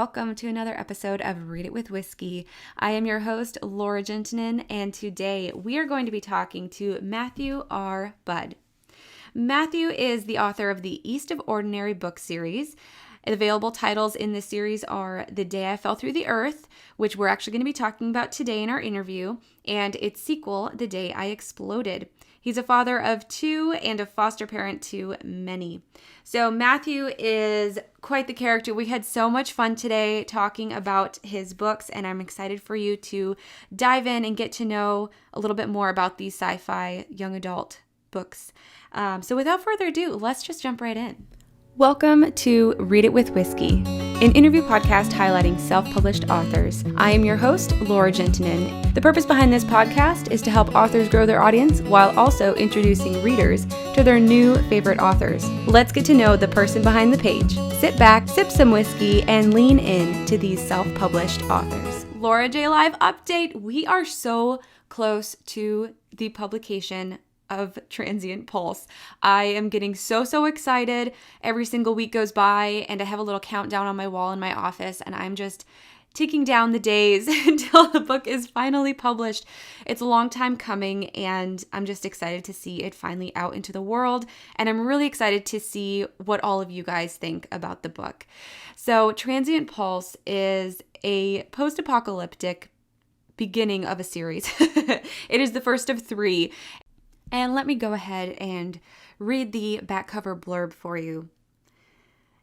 welcome to another episode of Read It with Whiskey. I am your host, Laura Juntunen, and today we are going to be talking to Matthew R. Budd. Matthew is the author of the East of Ordinary book series. Available titles in this series are The Day I Fell Through the Earth, which we're actually going to be talking about today in our interview, and its sequel, The Day I Exploded. He's a father of two and a foster parent to many. So Matthew is quite the character. We had so much fun today talking about his books, and I'm excited for you to dive in and get to know a little bit more about these sci-fi young adult books. So without further ado, let's just jump right in. Welcome to Read It with Whiskey, an interview podcast highlighting self-published authors. I am your host, Laura Juntunen. The purpose behind this podcast is to help authors grow their audience while also introducing readers to their new favorite authors. Let's get to know the person behind the page. Sit back, sip some whiskey, and lean in to these self-published authors. Laura J. Live update. We are so close to the publication of Transient Pulse. I am getting so excited. Every single week goes by and I have a little countdown on my wall in my office, and I'm just ticking down the days until the book is finally published. It's a long time coming, and I'm just excited to see it finally out into the world, and I'm really excited to see what all of you guys think about the book. So Transient Pulse is a post-apocalyptic beginning of a series. It is the first of three. And let me go ahead and read the back cover blurb for you.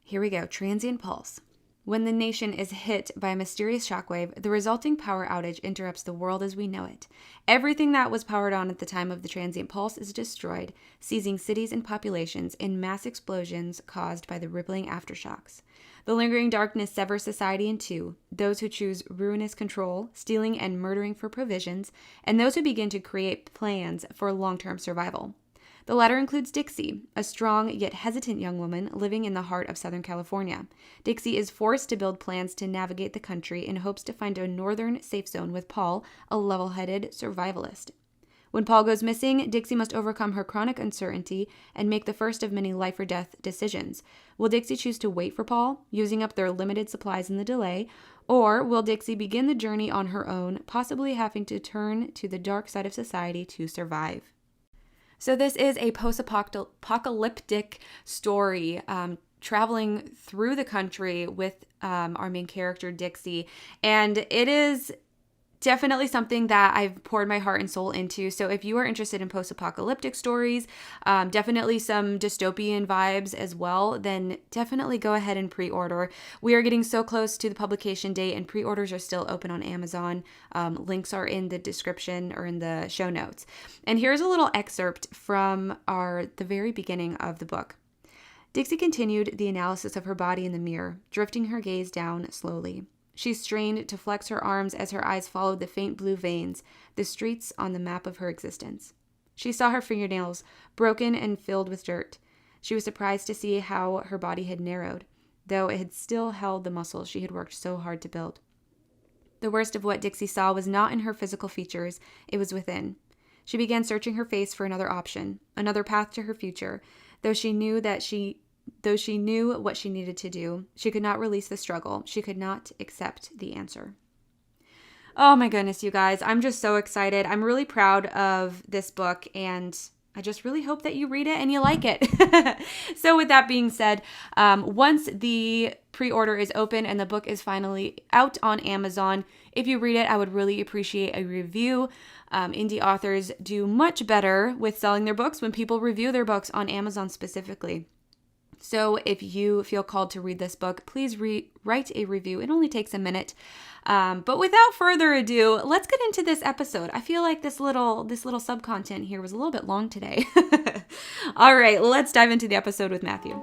Here we go. Transient Pulse. When the nation is hit by a mysterious shockwave, the resulting power outage interrupts the world as we know it. Everything that was powered on at the time of the transient pulse is destroyed, seizing cities and populations in mass explosions caused by the rippling aftershocks. The lingering darkness severs society in two, those who choose ruinous control, stealing and murdering for provisions, and those who begin to create plans for long-term survival. The latter includes Dixie, a strong yet hesitant young woman living in the heart of Southern California. Dixie is forced to build plans to navigate the country in hopes to find a northern safe zone with Paul, a level-headed survivalist. When Paul goes missing, Dixie must overcome her chronic uncertainty and make the first of many life or death decisions. Will Dixie choose to wait for Paul, using up their limited supplies in the delay, or will Dixie begin the journey on her own, possibly having to turn to the dark side of society to survive? So this is a post-apocalyptic story traveling through the country with our main character, Dixie, and it is definitely something that I've poured my heart and soul into. So if you are interested in post-apocalyptic stories, definitely some dystopian vibes as well, then definitely go ahead and pre-order. We are getting so close to the publication date, and pre-orders are still open on Amazon. Links are in the description or in the show notes. And here's a little excerpt from the very beginning of the book. Dixie continued the analysis of her body in the mirror, drifting her gaze down slowly. She strained to flex her arms as her eyes followed the faint blue veins, the streets on the map of her existence. She saw her fingernails, broken and filled with dirt. She was surprised to see how her body had narrowed, though it had still held the muscles she had worked so hard to build. The worst of what Dixie saw was not in her physical features, it was within. She began searching her face for another option, another path to her future, though she knew what she needed to do, she could not release the struggle. She could not accept the answer. Oh my goodness, you guys. I'm just so excited. I'm really proud of this book, and I just really hope that you read it and you like it. So with that being said, once the pre-order is open and the book is finally out on Amazon, if you read it, I would really appreciate a review. Indie authors do much better with selling their books when people review their books on Amazon specifically. So if you feel called to read this book, please write a review. It only takes a minute. But without further ado, let's get into this episode. I feel like this little sub-content here was a little bit long today. All right, let's dive into the episode with Matthew.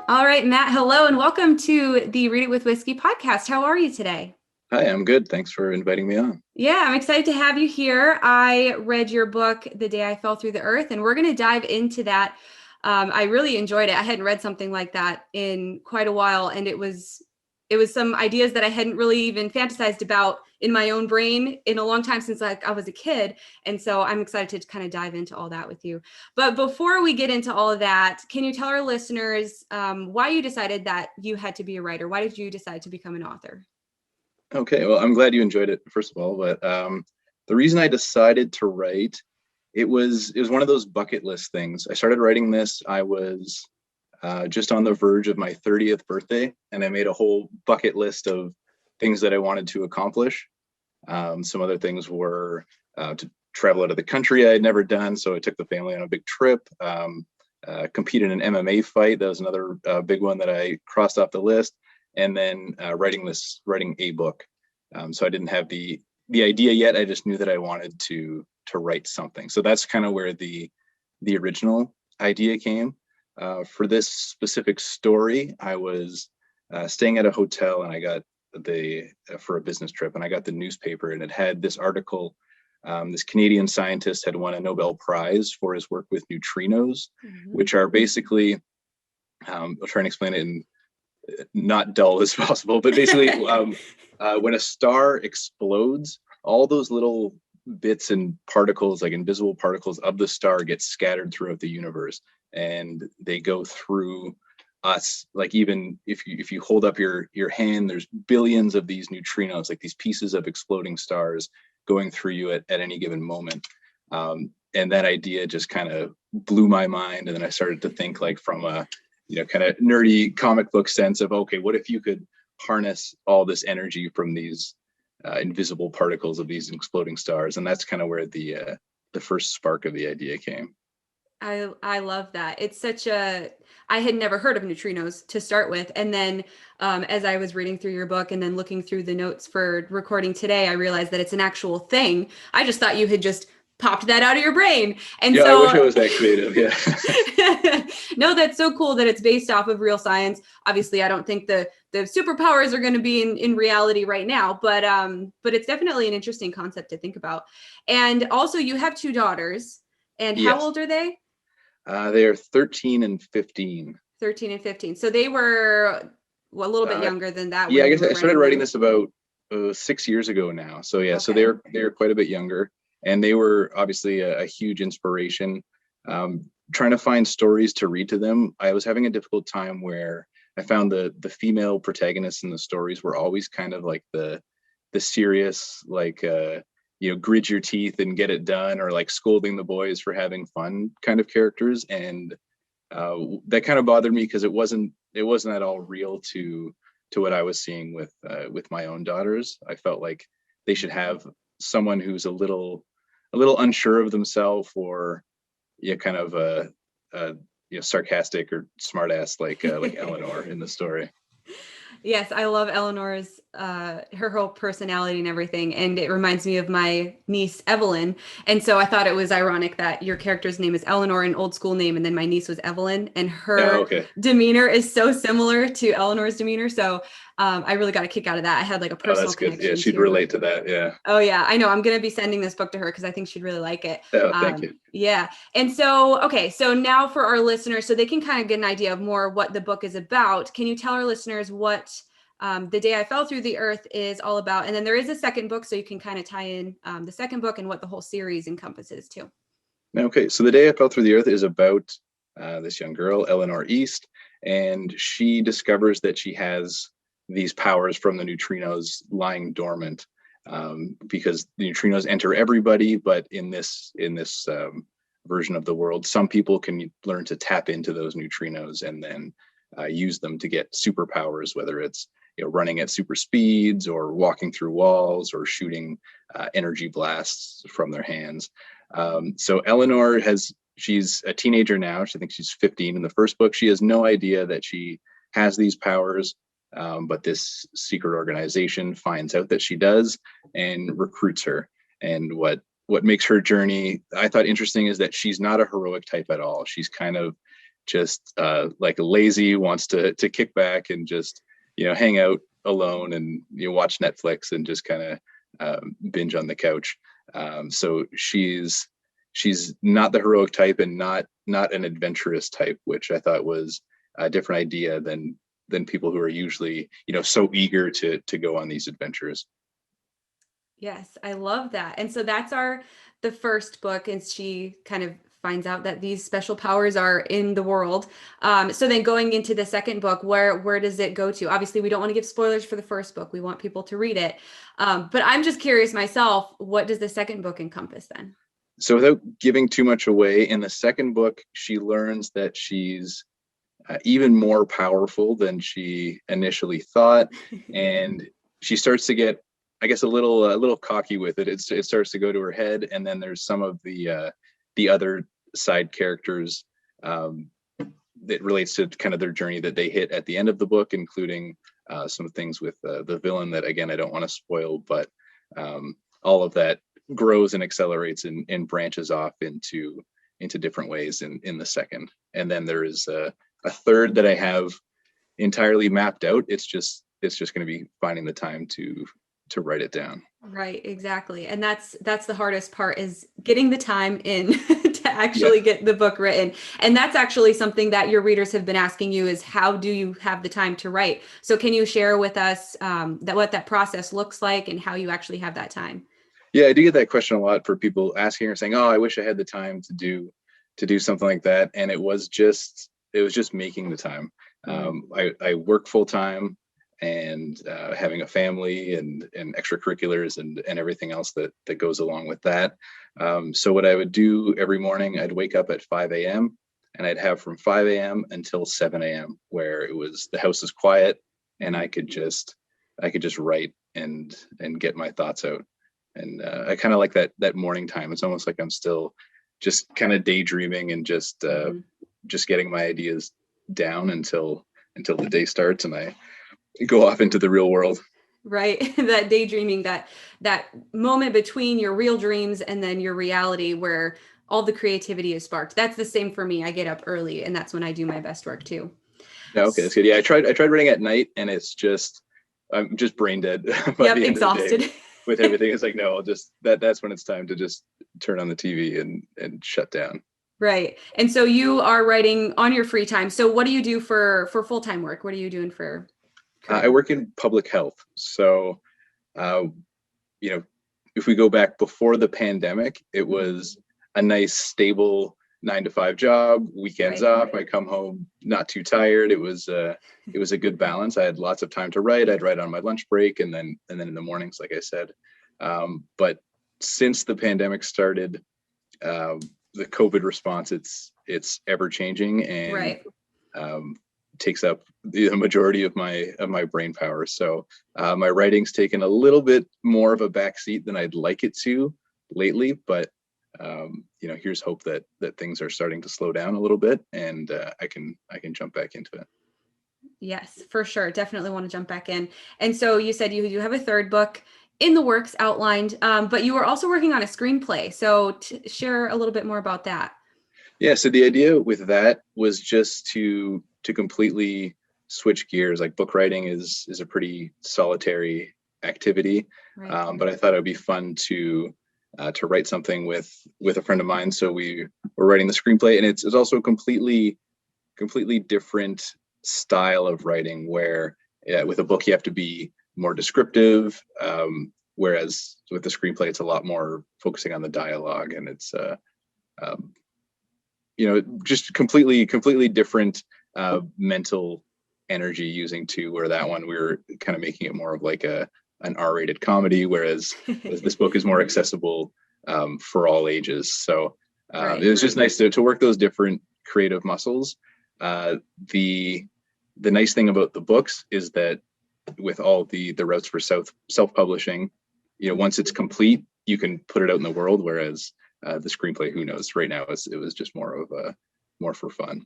All right, Matt, hello, and welcome to the Read It with Whiskey podcast. How are you today? Hi, I'm good. Thanks for inviting me on. Yeah, I'm excited to have you here. I read your book, The Day I Fell Through the Earth, and we're going to dive into that. I really enjoyed it. I hadn't read something like that in quite a while, and it was it was some ideas that I hadn't really even fantasized about in my own brain in a long time since I was a kid. And so I'm excited to kind of dive into all that with you. But before we get into all of that, can you tell our listeners why you decided that you had to be a writer? Why did you decide to become an author? Okay, well, I'm glad you enjoyed it, first of all. But the reason I decided to write, it was one of those bucket list things. I started writing this. I was just on the verge of my 30th birthday, and I made a whole bucket list of things that I wanted to accomplish. Some other things were to travel out of the country I had never done, so I took the family on a big trip. Compete in an MMA fight. That was another big one that I crossed off the list. And then writing a book. So I didn't have the idea yet. I just knew that I wanted to write something. So that's kind of where the original idea came. For this specific story, I was staying at a hotel, and I got for a business trip, and I got the newspaper, and it had this article. This Canadian scientist had won a Nobel Prize for his work with neutrinos, which are basically, I'll try and explain it in not dull as possible, but basically when a star explodes, all those little bits and particles, like invisible particles of the star, get scattered throughout the universe, and they go through us. Like, even if you hold up your hand, there's billions of these neutrinos, like these pieces of exploding stars, going through you at any given moment. And that idea just kind of blew my mind. And then I started to think, like, from a kind of nerdy comic book sense of, okay, what if you could harness all this energy from these invisible particles of these exploding stars? And that's kind of where the first spark of the idea came. I love that. It's such I had never heard of neutrinos to start with. And then as I was reading through your book and then looking through the notes for recording today, I realized that it's an actual thing. I just thought you had just popped that out of your brain. And yeah, so I wish I was that creative. Yeah. No, that's so cool that it's based off of real science. Obviously, I don't think the superpowers are going to be in reality right now, but it's definitely an interesting concept to think about. And also, you have two daughters. And how Yes. old are they? They are 13 and 15. 13 and 15. So they were a little bit younger than that. Yeah, when I you guess were I started writing this. this about 6 years ago now. So yeah, so Okay. they're quite a bit younger, and they were obviously a huge inspiration. Trying to find stories to read to them, I was having a difficult time where I found the female protagonists in the stories were always kind of like the serious, like grit your teeth and get it done, or like scolding the boys for having fun kind of characters. And that kind of bothered me because it wasn't at all real to what I was seeing with my own daughters. I felt like they should have someone who's a little unsure of themselves, or kind of a sarcastic or smartass, like Eleanor in the story. Yes, I love Eleanor's her whole personality and everything, and it reminds me of my niece Evelyn. And so I thought it was ironic that your character's name is Eleanor, an old school name, and then my niece was Evelyn, and her demeanor is so similar to Eleanor's demeanor. So I really got a kick out of that. I had like a personal that's good. connection. Yeah, she'd relate to that. Yeah. Oh yeah, I know. I'm gonna be sending this book to her because I think she'd really like it. Oh, thank you. Yeah. And so, okay, so now for our listeners, so they can kind of get an idea of more what the book is about. Can you tell our listeners what The Day I Fell Through the Earth is all about? And then there is a second book, so you can kind of tie in the second book and what the whole series encompasses too. Okay, so The Day I Fell Through the Earth is about this young girl, Eleanor East, and she discovers that she has these powers from the neutrinos lying dormant, because the neutrinos enter everybody, but in this version of the world, some people can learn to tap into those neutrinos and then use them to get superpowers, whether it's running at super speeds, or walking through walls, or shooting energy blasts from their hands. So Eleanor she's a teenager now. She thinks she's 15. In the first book, she has no idea that she has these powers, but this secret organization finds out that she does and recruits her. And what makes her journey, I thought, interesting is that she's not a heroic type at all. She's kind of just like lazy, wants to kick back and just hang out alone and watch Netflix and just kind of binge on the couch. So she's not the heroic type, and not an adventurous type, which I thought was a different idea than than people who are usually, so eager to go on these adventures. Yes, I love that. And so that's the first book, and she kind of finds out that these special powers are in the world. So then going into the second book, where does it go to? Obviously, we don't want to give spoilers for the first book. We want people to read it. But I'm just curious myself, what does the second book encompass then? So without giving too much away, in the second book, she learns that she's even more powerful than she initially thought, and she starts to get, I guess, a little cocky with it. It starts to go to her head, and then there's some of the other side characters that relates to kind of their journey that they hit at the end of the book, including some things with the villain that, again, I don't want to spoil, but all of that grows and accelerates and branches off into different ways in the second. And then there is a third that I have entirely mapped out. It's just going to be finding the time to write it down. Right, exactly. And that's the hardest part, is getting the time in to actually get the book written. And that's actually something that your readers have been asking you, is how do you have the time to write? So can you share with us what that process looks like and how you actually have that time? Yeah, I do get that question a lot, for people asking or saying, "Oh, I wish I had the time to do something like that." And it was just making the time. I work full time, and having a family and extracurriculars and everything else that goes along with that. So what I would do every morning, I'd wake up at 5 a.m. and I'd have from 5 a.m. until 7 a.m. where the house is quiet, and I could just write and get my thoughts out. And I kind of like that morning time. It's almost like I'm still just kind of daydreaming and just getting my ideas down until the day starts and I go off into the real world. Right. That daydreaming, that moment between your real dreams and then your reality, where all the creativity is sparked. That's the same for me. I get up early, and that's when I do my best work too. Yeah, okay, that's good. Yeah, I tried writing at night, and I'm just brain dead by the end exhausted. of the day with everything. It's like, no, I'll just that's when it's time to just turn on the TV and shut down. Right. And so you are writing on your free time. So what do you do for full-time work? What are you doing for I work in public health. So, if we go back before the pandemic, it was a nice, stable 9 to 5 job, weekends off. I come home not too tired. It was a good balance. I had lots of time to write. I'd write on my lunch break, and then in the mornings, like I said. But since the pandemic started, the COVID response, it's ever changing, and takes up the majority of my brain power. So my writing's taken a little bit more of a backseat than I'd like it to lately, but here's hope that things are starting to slow down a little bit, and I can jump back into it. Yes, for sure. Definitely want to jump back in. And so you said you have a third book in the works outlined, but you are also working on a screenplay. So share a little bit more about that. Yeah, so the idea with that was just to completely switch gears. Like, book writing is a pretty solitary activity, right. But I thought it would be fun to write something with a friend of mine. So we were writing the screenplay, and it's also a completely different style of writing, where with a book you have to be more descriptive, whereas with the screenplay it's a lot more focusing on the dialogue, and it's just completely different mental energy using to, where that one we were kind of making it more of like an R-rated comedy, whereas this book is more accessible for all ages. So it was just nice to work those different creative muscles. The nice thing about the books is that with all the routes for self-publishing, once it's complete, you can put it out in the world, whereas the screenplay, who knows? Right now, it was just more for fun,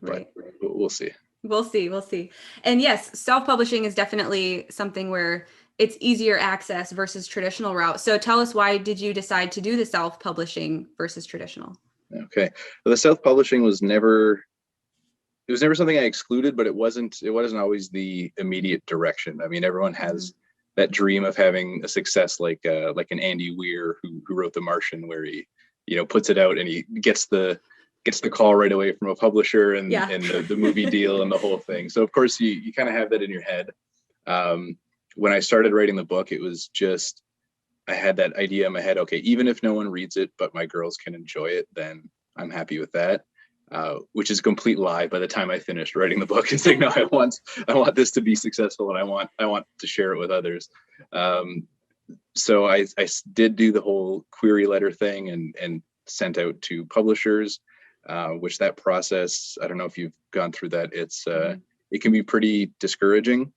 but we'll see. We'll see. And yes, self-publishing is definitely something where it's easier access versus traditional route. So tell us, why did you decide to do the self-publishing versus traditional? Okay, well, the self-publishing was never something I excluded, but it wasn't always the immediate direction. I mean, everyone has that dream of having a success like an Andy Weir who wrote The Martian, where he puts it out and he gets the gets the call right away from a publisher and Yeah. the movie deal and the whole thing. So of course you kind of have that in your head. When I started writing the book, it was just, I had that idea in my head, okay, even if no one reads it, but my girls can enjoy it, then I'm happy with that. Which is a complete lie. By the time I finished writing the book, it's like, no, I want this to be successful, and I want to share it with others. So I did do the whole query letter thing and sent out to publishers, which that process, I don't know if you've gone through that. It's it can be pretty discouraging.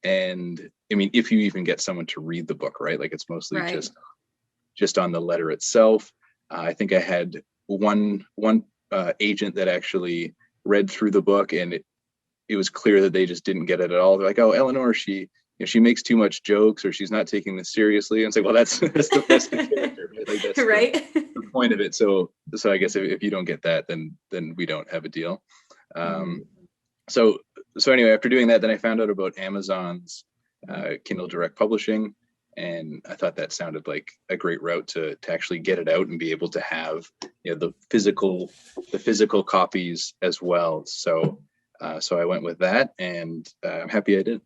And I mean, if you even get someone to read the book, right? Like it's mostly Right. just on the letter itself. I think I had one agent that actually read through the book, and it was clear that they just didn't get it at all. They're like, "Oh, Eleanor, she makes too much jokes, or she's not taking this seriously." And it's like, well, that's the character, right? Like that's Right. the point of it. So I guess if you don't get that, then we don't have a deal. So anyway, after doing that, then I found out about Amazon's Kindle Direct Publishing, and I thought that sounded like a great route to actually get it out and be able to have, you know, the physical copies as well. So I went with that, and I'm happy I did.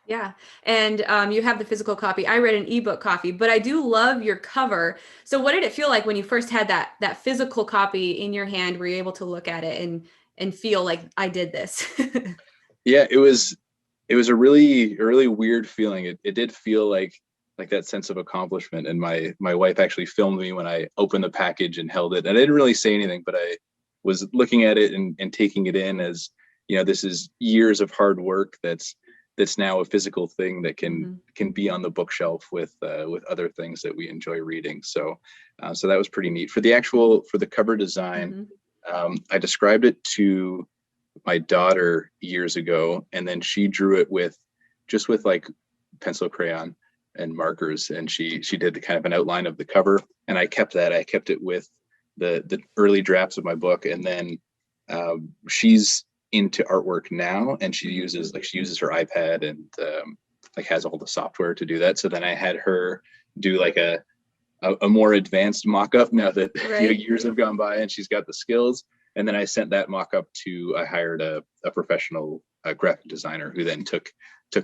Yeah. And you have the physical copy. I read an ebook copy, but I do love your cover. So what did it feel like when you first had that physical copy in your hand? Were you able to look at it and feel like I did this? Yeah, it was a really weird feeling. It did feel like that sense of accomplishment. And my wife actually filmed me when I opened the package and held it. And I didn't really say anything, but I was looking at it and taking it in as, you know, this is years of hard work that's now a physical thing that can be on the bookshelf with other things that we enjoy reading. So that was pretty neat. For the cover design, I described it to my daughter years ago, and then she drew it with like pencil, crayon, and markers, and she did the kind of an outline of the cover, and I kept it with the early drafts of my book. And then she's into artwork now, and she uses her iPad and like has all the software to do that. So then I had her do like a more advanced mock-up now that Right. you know, years have gone by and she's got the skills. And then I sent that mock-up I hired a professional graphic designer who then took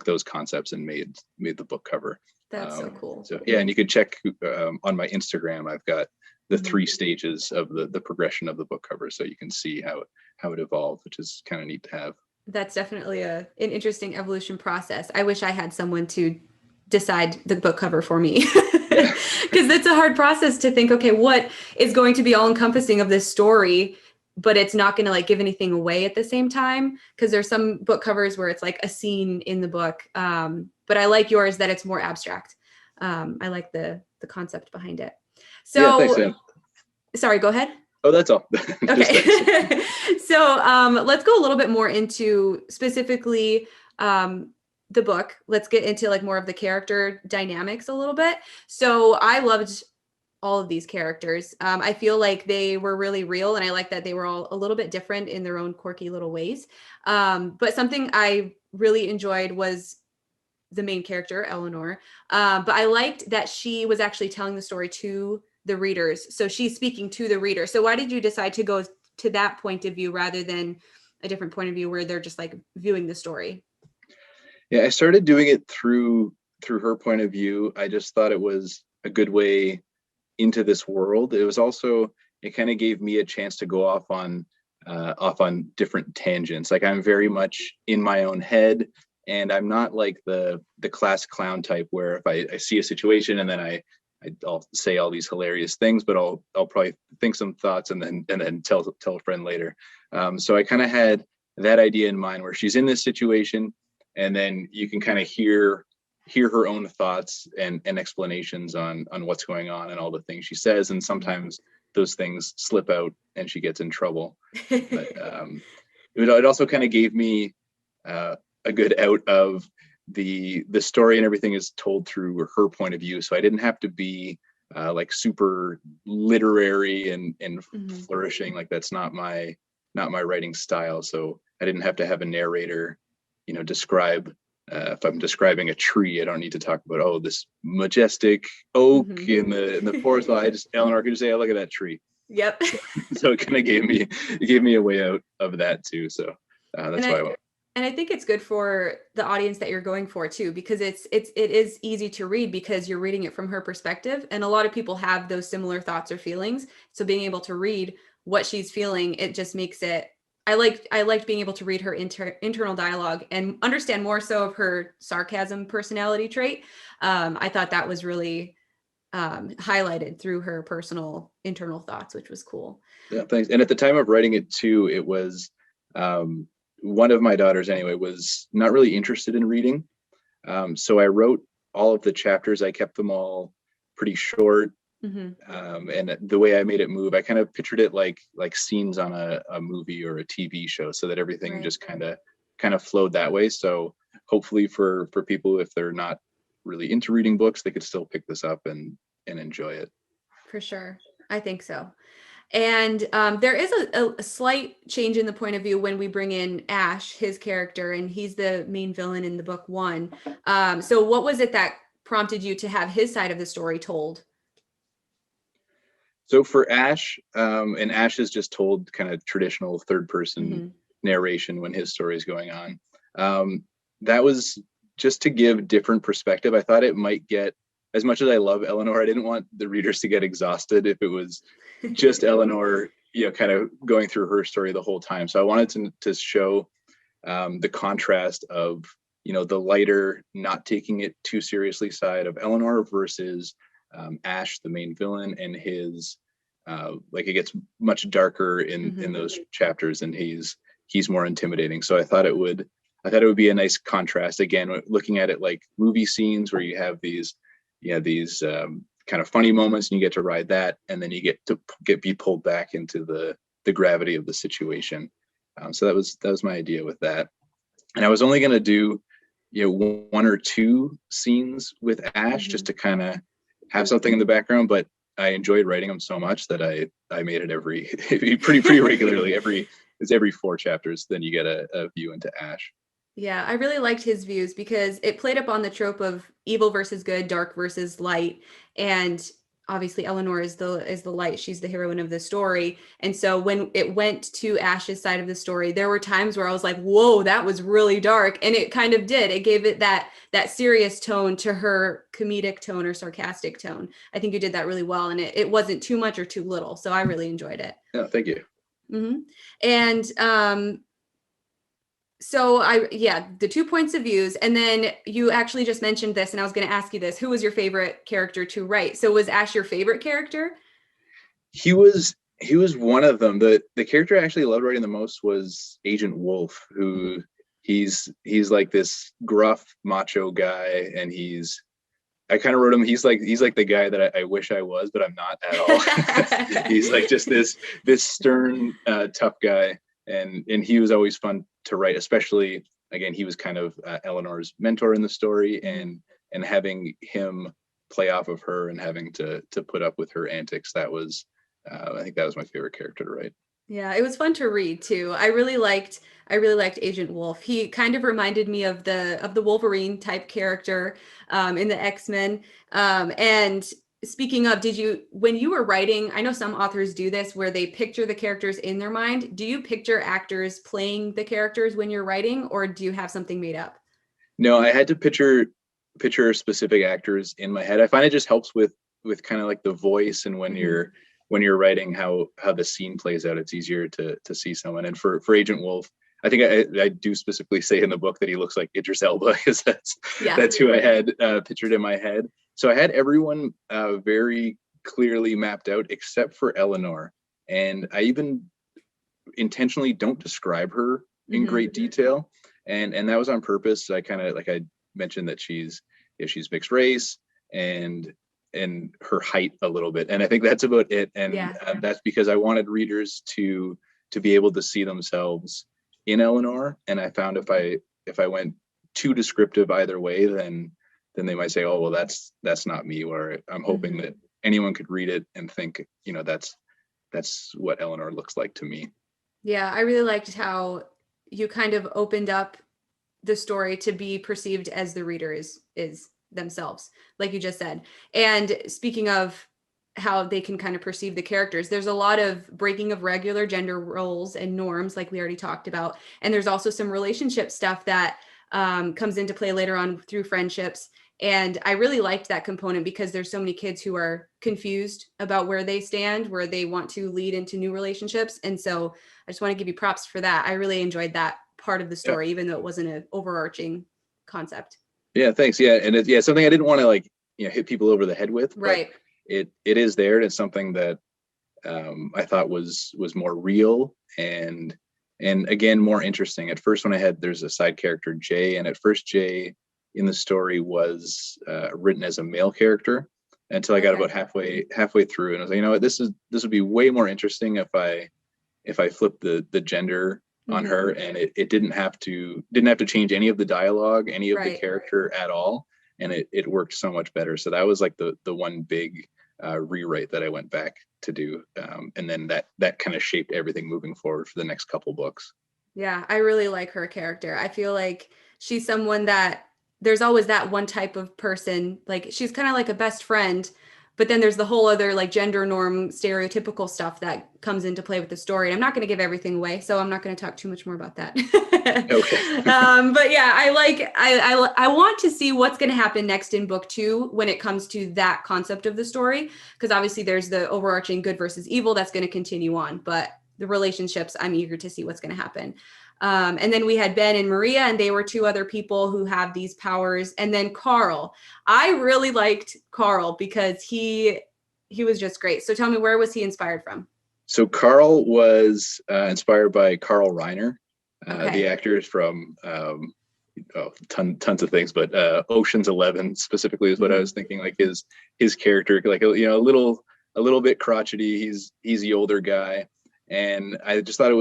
those concepts and made the book cover. That's so cool. So yeah, and you could check on my Instagram. I've got the 3 stages of the progression of the book cover, so you can see how it evolved, which is kind of neat to have. That's definitely an interesting evolution process. I wish I had someone to decide the book cover for me, because that's a hard process to think, okay, what is going to be all encompassing of this story, but it's not going to like give anything away at the same time. Because there's some book covers where it's like a scene in the book. But I like yours that it's more abstract. I like the concept behind it. So, yeah, thanks, Sam. Sorry, go ahead. Oh, that's all. Okay. So let's go a little bit more into specifically the book. Let's get into like more of the character dynamics a little bit. So I loved all of these characters. I feel like they were really real, and I like that they were all a little bit different in their own quirky little ways. But something I really enjoyed was the main character, Eleanor. But I liked that she was actually telling the story to the readers. So she's speaking to the reader. So why did you decide to go to that point of view rather than a different point of view where they're just like viewing the story? Yeah, I started doing it through her point of view. I just thought it was a good way into this world. It was also, it kind of gave me a chance to go off on different tangents. Like I'm very much in my own head, and I'm not like the class clown type where if I see a situation and then I'll say all these hilarious things, but I'll probably think some thoughts and then tell a friend later. So I kind of had that idea in mind where she's in this situation, and then you can kind of hear her own thoughts and explanations on what's going on and all the things she says. And sometimes those things slip out and she gets in trouble. But it also kind of gave me a good out of the story, and everything is told through her point of view. So I didn't have to be like super literary and flourishing. Like that's not my writing style. So I didn't have to have a narrator, you know, describe if I'm describing a tree, I don't need to talk about, oh, this majestic oak in the forest. Eleanor could just say, oh, look at that tree. Yep. So it kind of gave me a way out of that too. So And that's why I I went. and I think it's good for the audience that you're going for too, because it is easy to read because you're reading it from her perspective. And a lot of people have those similar thoughts or feelings. So being able to read what she's feeling, it just makes it I liked being able to read her internal dialogue and understand more so of her sarcasm personality trait. I thought that was really highlighted through her personal internal thoughts, which was cool. Yeah, thanks. And at the time of writing it too, it was um, one of my daughters anyway was not really interested in reading. So I wrote all of the chapters. I kept them all pretty short. Mm-hmm. And the way I made it move, I kind of pictured it like scenes on a movie or a TV show, so that everything Right. just kind of flowed that way. So hopefully for people, if they're not really into reading books, they could still pick this up and enjoy it. For sure. I think so. And there is a slight change in the point of view when we bring in Ash, his character, and he's the main villain in the book one. So, what was it that prompted you to have his side of the story told? So for Ash, and Ash is just told kind of traditional third person Mm-hmm. narration when his story is going on. That was just to give different perspective. I thought it might get, as much as I love Eleanor, I didn't want the readers to get exhausted if it was just Eleanor, kind of going through her story the whole time. So I wanted to show the contrast of, the lighter, not taking it too seriously side of Eleanor versus Ash, the main villain, and his like it gets much darker in Mm-hmm. those chapters, and he's more intimidating. So I thought it would be a nice contrast. Again, looking at it like movie scenes where you have these kind of funny moments, and you get to ride that, and then you get to be pulled back into the gravity of the situation. So that was my idea with that. And I was only going to do one or two scenes with Ash Mm-hmm. just to kind of have something in the background, but I enjoyed writing them so much that I made it every pretty regularly. Every 4 chapters, then you get a view into Ash. Yeah, I really liked his views because it played up on the trope of evil versus good, dark versus light, and obviously Eleanor is the light. She's the heroine of the story. And so when it went to Ash's side of the story, there were times where I was like, "Whoa, that was really dark." And it kind of did. It gave it that serious tone to her comedic tone or sarcastic tone. I think you did that really well, and it wasn't too much or too little. So I really enjoyed it. Yeah, thank you. Hmm. And so yeah, the 2 points of views, and then you actually just mentioned this, and I was going to ask you this: who was your favorite character to write? So was Ash your favorite character? He was one of them. The character I actually loved writing the most was Agent Wolf, Mhm. who he's like this gruff macho guy, and I kind of wrote him. He's like the guy that I wish I was, but I'm not at all. He's like just this stern, tough guy, and he was always fun to write. Especially again, he was kind of Eleanor's mentor in the story, Mhm. and having him play off of her and having to put up with her antics. I think that was my favorite character to write. Yeah, it was fun to read too. I really liked Agent Wolf. He kind of reminded me of the Wolverine type character in the X-Men. And speaking of, when you were writing, I know some authors do this where they picture the characters in their mind. Do you picture actors playing the characters when you're writing, or do you have something made up? No, I had to picture specific actors in my head. I find it just helps with kind of like the voice, and Hmm. when you're writing how the scene plays out, it's easier to see someone. And for Agent Wolf, I think I do specifically say in the book that he looks like Idris Elba, because Yeah. that's who I had pictured in my head. So I had everyone very clearly mapped out except for Eleanor, and I even intentionally don't describe her in Hmm. great detail, and that was on purpose. I kind of, like I mentioned, that she's mixed race, and her height a little bit, and I think that's about it. And Yeah. that's because I wanted readers to be able to see themselves in Eleanor. And I found if I went too descriptive either way, then they might say, oh well, that's not me. Where I'm hoping Hmm. that anyone could read it and think, that's what Eleanor looks like to me. Yeah, I really liked how you kind of opened up the story to be perceived as the reader is themselves, like you just said. And speaking of how they can kind of perceive the characters. There's a lot of breaking of regular gender roles and norms, like we already talked about. And there's also some relationship stuff that comes into play later on through friendships. And I really liked that component because there's so many kids who are confused about where they stand, where they want to lead into new relationships. And so I just want to give you props for that. I really enjoyed that part of the Yeah. story, even though it wasn't an overarching concept. Yeah, thanks. Yeah, and something I didn't want to like hit people over the head with, but Right. it is there, and it's something that I thought was more real and again more interesting. At first, when there's a side character Jay, and at first Jay in the story was written as a male character until I got about halfway through, and I was like, you know what, this would be way more interesting if I flip the gender on her, and it didn't have to change any of the dialogue, any of the character at all, and it worked so much better. So that was like the one big rewrite that I went back to do, and then that kind of shaped everything moving forward for the next couple books. Yeah, I really like her character. I feel like she's someone that there's always that one type of person. Like she's kind of like a best friend, but then there's the whole other like gender norm stereotypical stuff that comes into play with the story. And I'm not going to give everything away, so I'm not going to talk too much more about that. Okay. But yeah, I want to see what's going to happen next in book 2 when it comes to that concept of the story, because obviously there's the overarching good versus evil that's going to continue on, but the relationships, I'm eager to see what's going to happen. And then we had Ben and Maria, and they were 2 other people who have these powers. And then Carl. I really liked Carl because he was just great. So tell me, where was he inspired from? So Carl was inspired by Carl Reiner, the actors from tons of things, but Ocean's 11 specifically is what I was thinking. Like his character, like a little bit crotchety. He's the older guy, and I just thought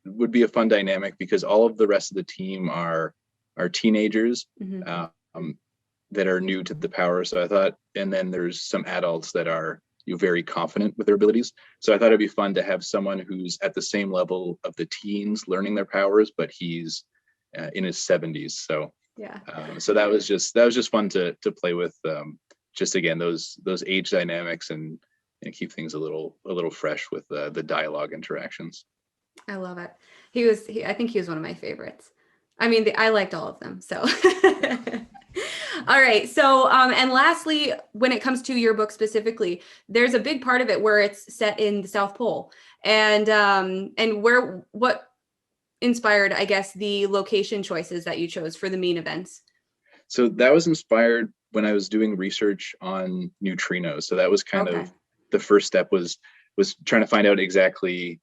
would be a fun dynamic because all of the rest of the team are teenagers that are new to the power. So I thought, and then there's some adults that are very confident with their abilities. So I thought it'd be fun to have someone who's at the same level of the teens learning their powers, but he's in his 70s. So yeah. So that was just fun to play with. Just again those age dynamics and keep things a little fresh with the dialogue interactions. I love it. I think he was one of my favorites. I mean, I liked all of them. So, all right. So, and lastly, when it comes to your book specifically, there's a big part of it where it's set in the South Pole, and what inspired, I guess, the location choices that you chose for the main events? So that was inspired when I was doing research on neutrinos. So that was kind of the first step was trying to find out exactly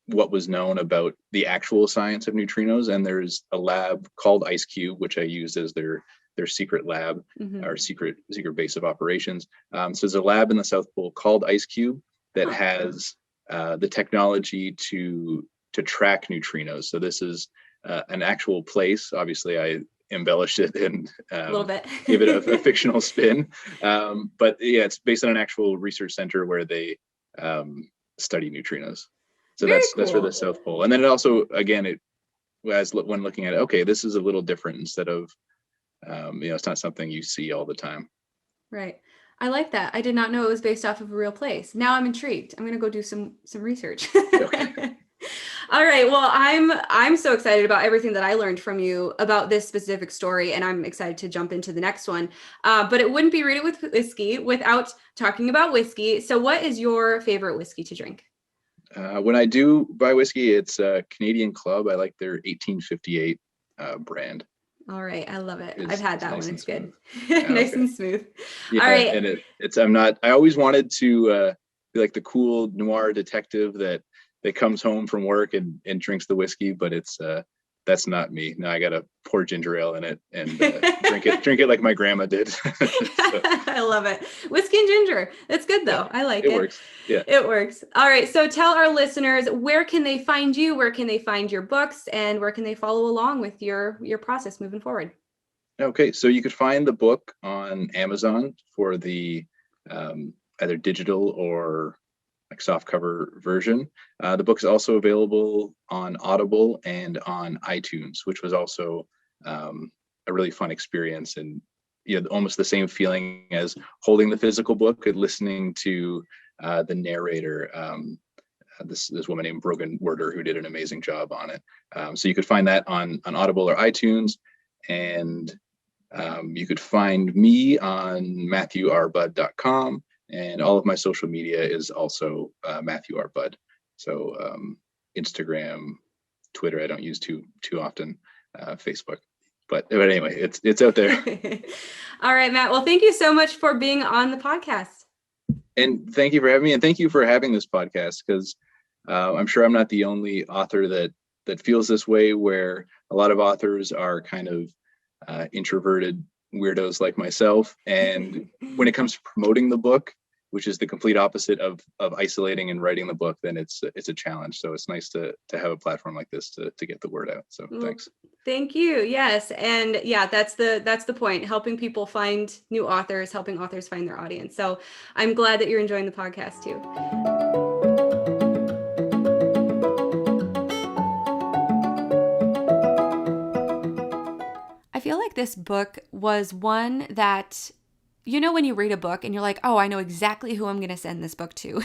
what was known about the actual science of neutrinos. And there's a lab called IceCube, which I used as their secret lab or secret base of operations. So there's a lab in the South Pole called IceCube that has the technology to track neutrinos. So this is an actual place. Obviously, I embellished it and a little bit, give it a fictional spin. But yeah, it's based on an actual research center where they study neutrinos. So that's for the South Pole. And then it also, again, when looking at it, okay, this is a little different instead of, it's not something you see all the time. Right. I like that. I did not know it was based off of a real place. Now I'm intrigued. I'm going to go do some research. Okay. All right. Well, I'm so excited about everything that I learned from you about this specific story, and I'm excited to jump into the next one. But it wouldn't be Read It with Whiskey without talking about whiskey. So what is your favorite whiskey to drink? When I do buy whiskey, it's Canadian Club. I like their 1858 brand. All right. I love it. I've had that one. It's good. Nice Nice and smooth. Yeah, all right. And I always wanted to be like the cool noir detective that comes home from work and drinks the whiskey, but that's not me. Now I got to pour ginger ale in it and drink it like my grandma did. So. I love it. Whiskey and ginger. That's good though. Yeah, I like it. It works. Yeah. It works. All right. So tell our listeners, where can they find you? Where can they find your books? And where can they follow along with your process moving forward? Okay. So you could find the book on Amazon for the either digital or like softcover version. The book is also available on Audible and on iTunes, which was also a really fun experience. And almost the same feeling as holding the physical book and listening to the narrator, this woman named Brogan Werder, who did an amazing job on it. So you could find that on Audible or iTunes, and you could find me on MatthewRBudd.com, and all of my social media is also Matthew R. Budd. So Instagram, Twitter, I don't use too often, Facebook. But anyway, it's out there. All right, Matt. Well, thank you so much for being on the podcast. And thank you for having me, and thank you for having this podcast, because I'm sure I'm not the only author that feels this way, where a lot of authors are kind of introverted weirdos like myself. And when it comes to promoting the book, which is the complete opposite of isolating and writing the book, then it's a challenge. So it's nice to have a platform like this to get the word out. So thanks. Thank you. Yes. And yeah, that's the point, helping people find new authors, helping authors find their audience. So I'm glad that you're enjoying the podcast too. I feel like this book was one that, when you read a book and you're like, oh, I know exactly who I'm going to send this book to.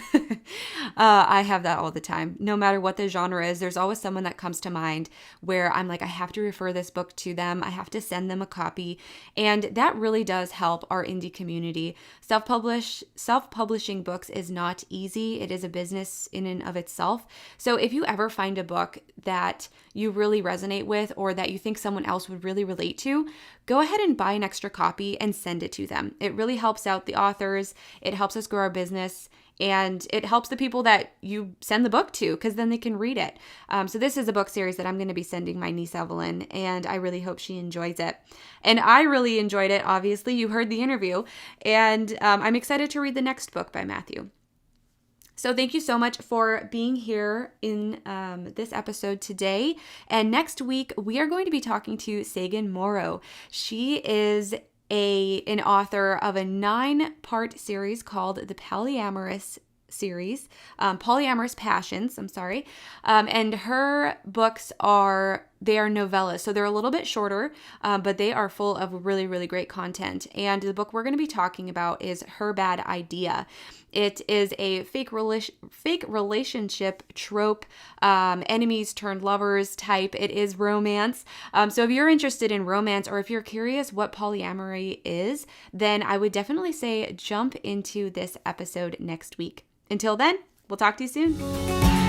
I have that all the time. No matter what the genre is, there's always someone that comes to mind where I'm like, I have to refer this book to them. I have to send them a copy. And that really does help our indie community. Self-publishing books is not easy. It is a business in and of itself. So if you ever find a book that you really resonate with, or that you think someone else would really relate to, go ahead and buy an extra copy and send it to them. It really helps out the authors. It helps us grow our business, and it helps the people that you send the book to, because then they can read it. So this is a book series that I'm going to be sending my niece Evelyn, and I really hope she enjoys it. And I really enjoyed it. Obviously, you heard the interview, and I'm excited to read the next book by Matthew. So thank you so much for being here in this episode today. And next week, we are going to be talking to Sagan Morrow. She is an author of a 9-part series called the Polyamorous series, Polyamorous Passions, and her books are novellas, so they're a little bit shorter, but they are full of really, really great content. And the book we're going to be talking about is Her Bad Idea. It is a fake relationship trope, enemies turned lovers type. It is romance. So if you're interested in romance, or if you're curious what polyamory is, then I would definitely say jump into this episode next week. Until then, we'll talk to you soon.